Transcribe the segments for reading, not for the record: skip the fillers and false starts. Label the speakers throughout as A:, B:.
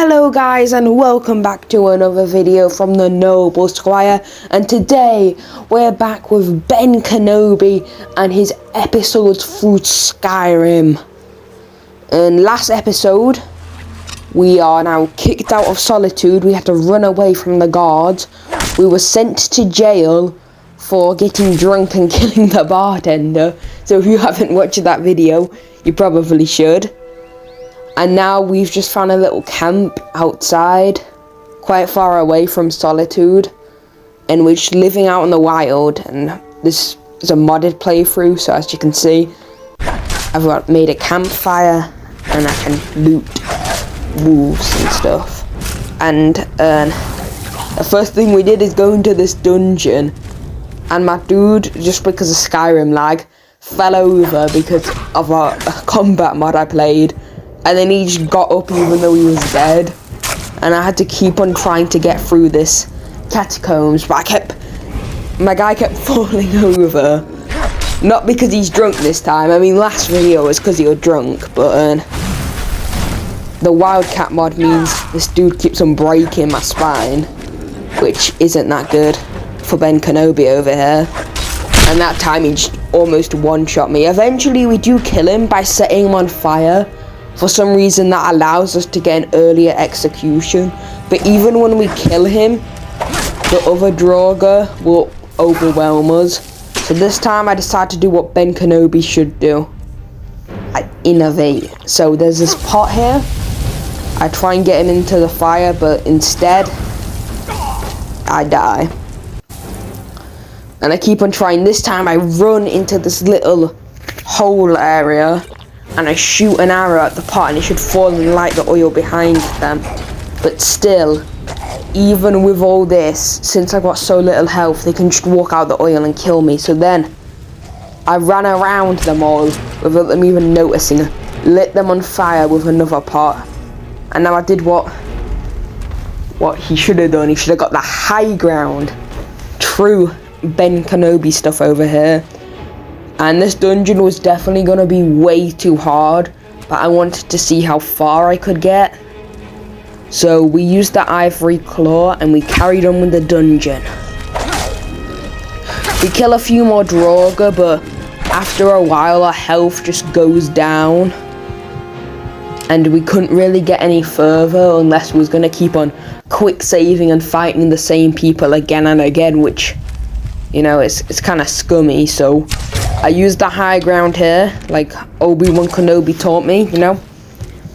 A: Hello guys, and welcome back to another video from the Noble Squire, and today we're back with Ben Kenobi and his episodes through Skyrim. In last episode, we are now kicked out of Solitude. We had to run away from the guards. We were sent to jail for getting drunk and killing the bartender, so if you haven't watched that video, you probably should. And now we've just found a little camp outside, quite far away from Solitude, and we're just living out in the wild. And this is a modded playthrough, so as you can see, I've made a campfire and I can loot wolves and stuff. And the first thing we did is go into this dungeon, and my dude, just because of Skyrim lag, fell over because of a combat mod I played. And then he just got up even though he was dead. And I had to keep on trying to get through this catacombs, but my guy kept falling over. Not because he's drunk this time. I mean, last video was because he was drunk, but the Wildcat mod means this dude keeps on breaking my spine, which isn't that good for Ben Kenobi over here. And that time he just almost one-shot me. Eventually we do kill him by setting him on fire. For some reason that allows us to get an earlier execution. But even when we kill him, the other Draugr will overwhelm us. So this time I decided to do what Ben Kenobi should do. I innovate. So there's this pot here. I try and get him into the fire, but instead I die. And I keep on trying. This time I run into this little hole area, and I shoot an arrow at the pot, and it should fall and light the oil behind them. But still, even with all this, since I've got so little health, they can just walk out the oil and kill me. So then, I ran around them all without them even noticing, lit them on fire with another pot. And now I did what he should have done. He should have got the high ground. True Ben Kenobi stuff over here. And this dungeon was definitely going to be way too hard, but I wanted to see how far I could get. So we used the ivory claw and we carried on with the dungeon. We kill a few more Draugr, but after a while our health just goes down. And we couldn't really get any further unless we was going to keep on quick saving and fighting the same people again and again, which, you know, it's kind of scummy. So I used the high ground here, like Obi-Wan Kenobi taught me, you know.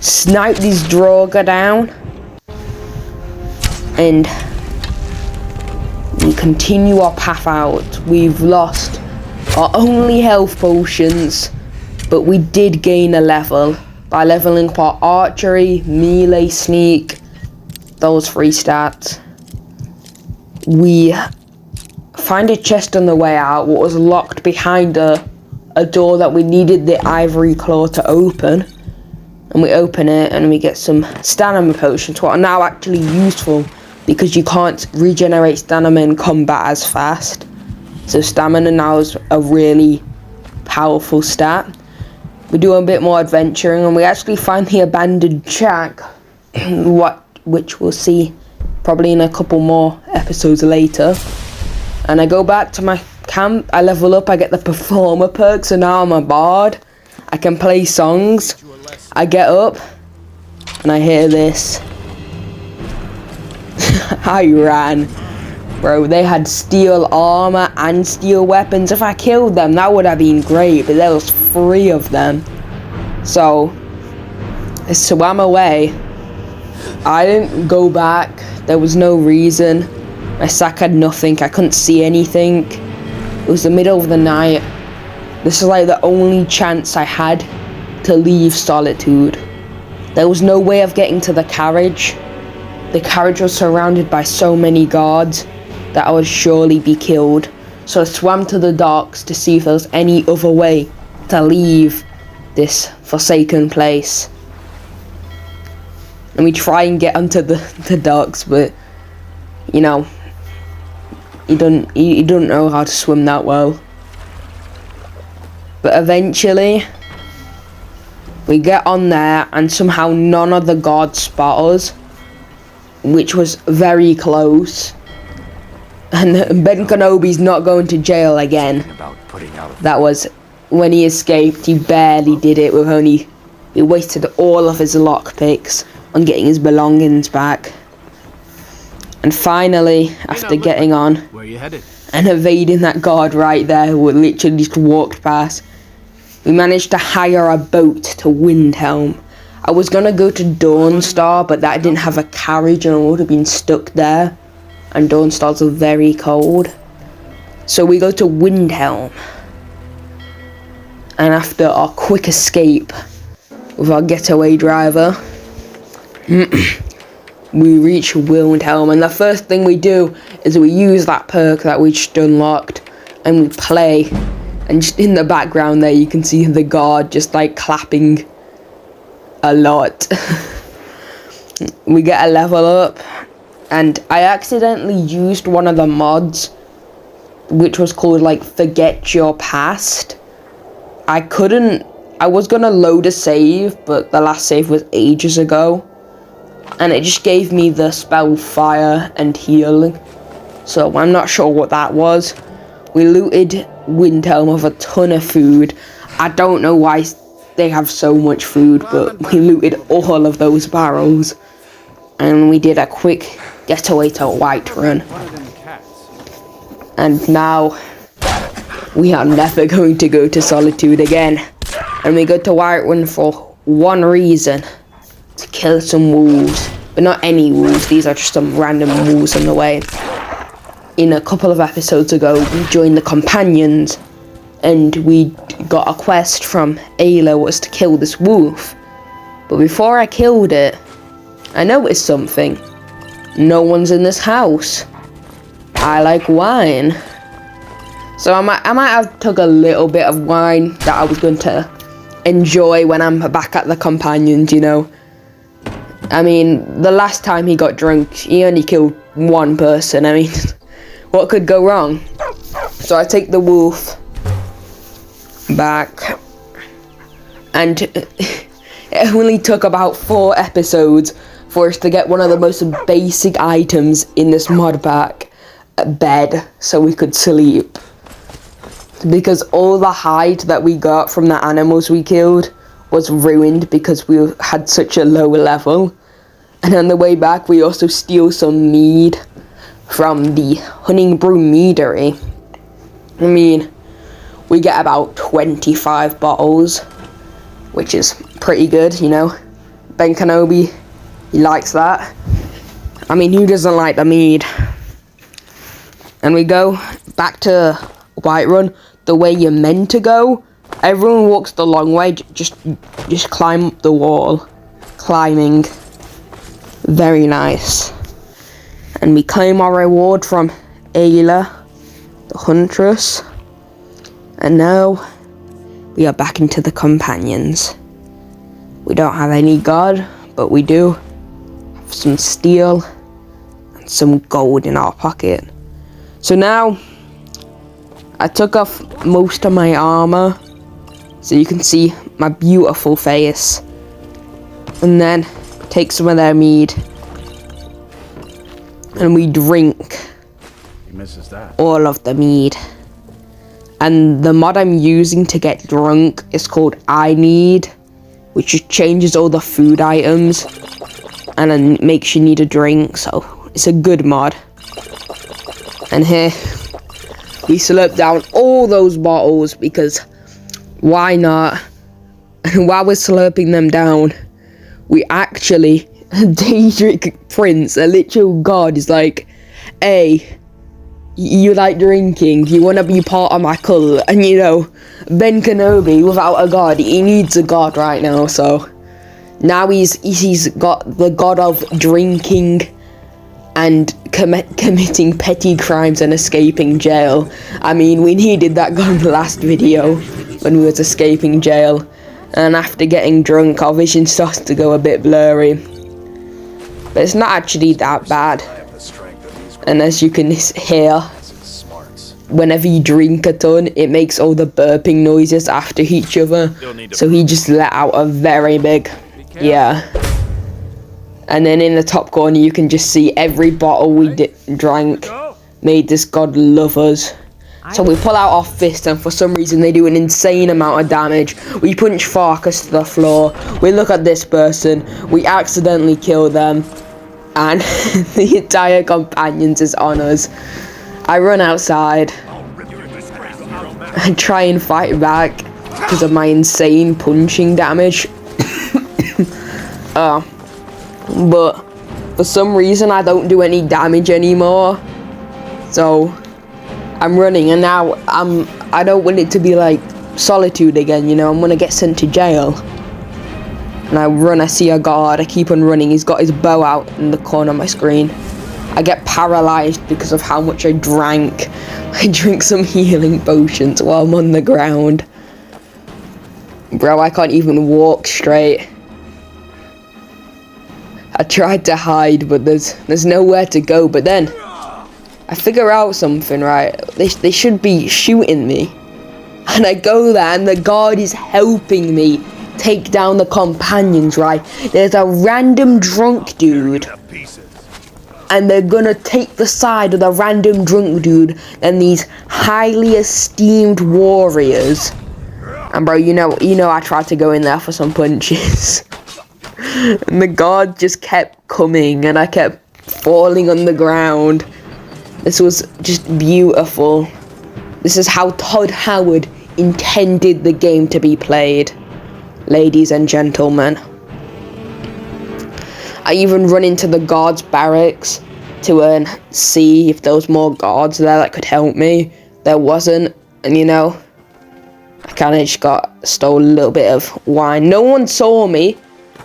A: Snipe these Draugr down. And we continue our path out. We've lost our only health potions, but we did gain a level by leveling up our archery, melee, sneak, those 3 stats. We find a chest on the way out, what was locked behind a door that we needed the ivory claw to open. And we open it and we get some stamina potions, what are now actually useful because you can't regenerate stamina in combat as fast. So stamina now is a really powerful stat. We do a bit more adventuring and we actually find the abandoned shack, which we'll see probably in a couple more episodes later. And I go back to my camp, I level up, I get the performer perk, so now I'm a bard. I can play songs. I get up, and I hear this. I ran. Bro, they had steel armor and steel weapons. If I killed them, that would have been great, but there was 3 of them. So I swam away. I didn't go back. There was no reason. My sack had nothing, I couldn't see anything. It was the middle of the night. This is like the only chance I had to leave Solitude. There was no way of getting to the carriage. The carriage was surrounded by so many guards that I would surely be killed. So I swam to the docks to see if there was any other way to leave this forsaken place. And we try and get onto the docks, but you know, you don't know how to swim that well. But eventually we get on there and somehow none of the guards spot us. which was very close. And Ben Kenobi's not going to jail again. That was when he escaped. He barely did it with only... He wasted all of his lockpicks on getting his belongings back. And finally, after getting on
B: where you headed?
A: and evading that guard right there who literally just walked past, we managed to hire a boat to Windhelm. I was gonna go to Dawnstar, but that didn't have a carriage and I would have been stuck there. And Dawnstar's very cold. So we go to Windhelm. And after our quick escape with our getaway driver, we reach Windhelm, and the first thing we do is we use that perk that we just unlocked and we play. And just in the background there you can see the guard just like clapping a lot. We get a level up, and I accidentally used one of the mods which was called like Forget Your Past. I was gonna load a save, but the last save was ages ago, and it just gave me the spell Fire and Healing, so I'm not sure what that was. We looted Windhelm of a ton of food. I don't know why they have so much food, but we looted all of those barrels, and we did a quick getaway to Whiterun. And now we are never going to go to Solitude again. And we go to Whiterun for one reason: to kill some wolves. But not any wolves, these are just some random wolves on the way. In a couple of episodes ago, we joined the Companions, and we got a quest from Ayla was to kill this wolf. But before I killed it, I noticed something. No one's in this house. I like wine. So I might have took a little bit of wine that I was going to enjoy when I'm back at the Companions, you know. I mean, the last time he got drunk, he only killed one person. I mean, what could go wrong? So I take the wolf back, and it only took about 4 episodes for us to get one of the most basic items in this mod pack, a bed, so we could sleep. Because all the hide that we got from the animals we killed was ruined because we had such a low level. And on the way back we also steal some mead from the Hunting Brew Meadery. I mean, we get about 25 bottles, which is pretty good, you know. Ben Kenobi, he likes that. I mean, who doesn't like the mead? And we go back to Whiterun the way you're meant to go. Everyone walks the long way, just climb up the wall. Climbing. Very nice. And we claim our reward from Ayla, the huntress. And now we are back into the Companions. We don't have any god, but we do have some steel and some gold in our pocket. So now I took off most of my armor so you can see my beautiful face, and then take some of their mead and we drink all of the mead. And the mod I'm using to get drunk is called I Need, which just changes all the food items and then makes you need a drink, so it's a good mod. And here we slurp down all those bottles because why not? And while we're slurping them down, we actually, Daedric Prince, a literal god, is like, hey, you like drinking, do you want to be part of my cult? And you know, Ben Kenobi, without a god, he needs a god right now, so now he's got the god of drinking and committing petty crimes and escaping jail. I mean, we needed that guy in the last video when we was escaping jail. And after getting drunk, our vision starts to go a bit blurry. But it's not actually that bad. And as you can hear, whenever you drink a ton, it makes all the burping noises after each other. So he just let out a very big, yeah. And then in the top corner, you can just see every bottle we drank made this god love us. So we pull out our fist, and for some reason they do an insane amount of damage. We punch Farkas to the floor. We look at this person. We accidentally kill them. And the entire companions is on us. I run outside. I try and fight back because of my insane punching damage. But for some reason I don't do any damage anymore. So I'm running, and now I don't want it to be like solitude again, you know. I'm gonna get sent to jail. And I run, I see a guard, I keep on running. He's got his bow out in the corner of my screen. I get paralyzed because of how much I drank. I drink some healing potions while I'm on the ground. Bro, I can't even walk straight. I tried to hide, but there's nowhere to go. But then I figure out something, right? They should be shooting me. And I go there, and the guard is helping me take down the companions, right? There's a random drunk dude, and they're gonna take the side of the random drunk dude and these highly esteemed warriors. And bro, you know I tried to go in there for some punches. And the guard just kept coming, and I kept falling on the ground. This was just beautiful. This is how Todd Howard intended the game to be played, ladies and gentlemen. I even run into the guards' barracks to see if there was more guards there that could help me. There wasn't, and you know, I kind of just stole a little bit of wine. No one saw me.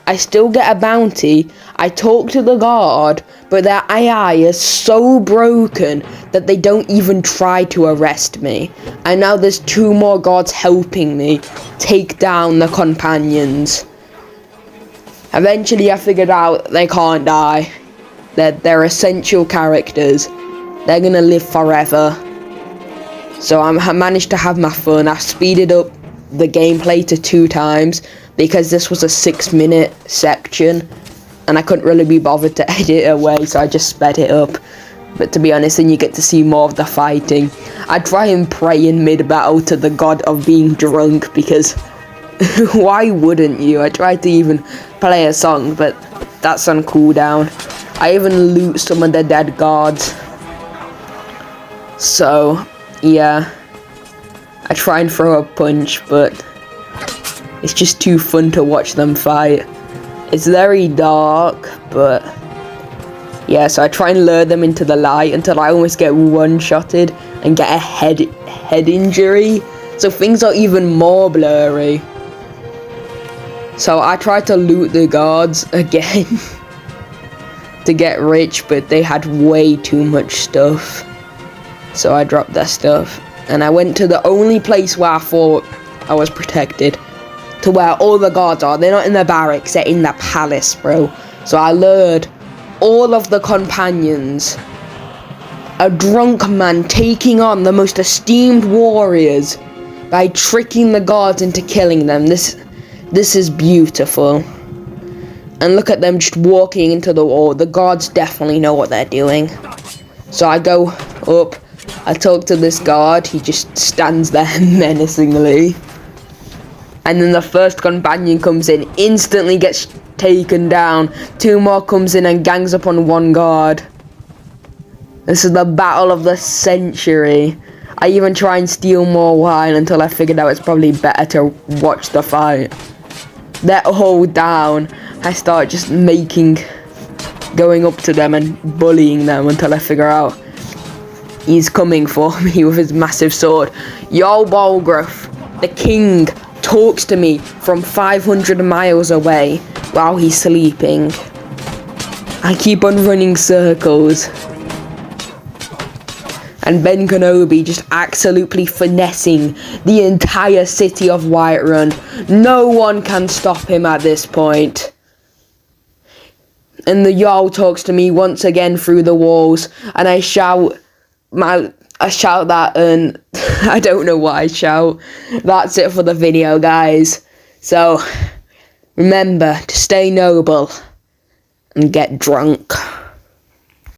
A: I still get a bounty. I talk to the guard, but their AI is so broken that they don't even try to arrest me. And now there's 2 more guards helping me take down the companions. Eventually I figured out they can't die. They're essential characters. They're gonna live forever. So I managed to have my fun. I speeded up the gameplay to 2 times because this was a 6-minute section and I couldn't really be bothered to edit it away, so I just sped it up. But to be honest, then you get to see more of the fighting. I try and pray in mid-battle to the god of being drunk, because why wouldn't you? I tried to even play a song, but that's on cooldown. I even loot some of the dead guards. So, yeah. I try and throw a punch, but it's just too fun to watch them fight. It's very dark, but yeah, so I try and lure them into the light until I almost get one-shotted and get a head injury. So things are even more blurry. So I tried to loot the guards again to get rich, but they had way too much stuff. So I dropped their stuff. And I went to the only place where I thought I was protected, to where all the guards are. They're not in the barracks, they're in the palace, bro. So I lured all of the companions. A drunk man taking on the most esteemed warriors by tricking the guards into killing them. This is beautiful. And look at them just walking into the wall. The guards definitely know what they're doing. So I go up. I talk to this guard, he just stands there menacingly. And then the first companion comes in, instantly gets taken down. 2 more comes in and gangs up on 1 guard. This is the battle of the century. I even try and steal more wine until I figured out it's probably better to watch the fight. They're all down. I start just going up to them and bullying them until I figure out he's coming for me with his massive sword. Yo, Bolgraf, the king, talks to me from 500 miles away while he's sleeping. I keep on running circles. And Ben Kenobi just absolutely finessing the entire city of Whiterun. No one can stop him at this point. And the Jarl talks to me once again through the walls, and I shout that, and I don't know what I shout. That's it for the video, guys. So remember to stay noble and get drunk.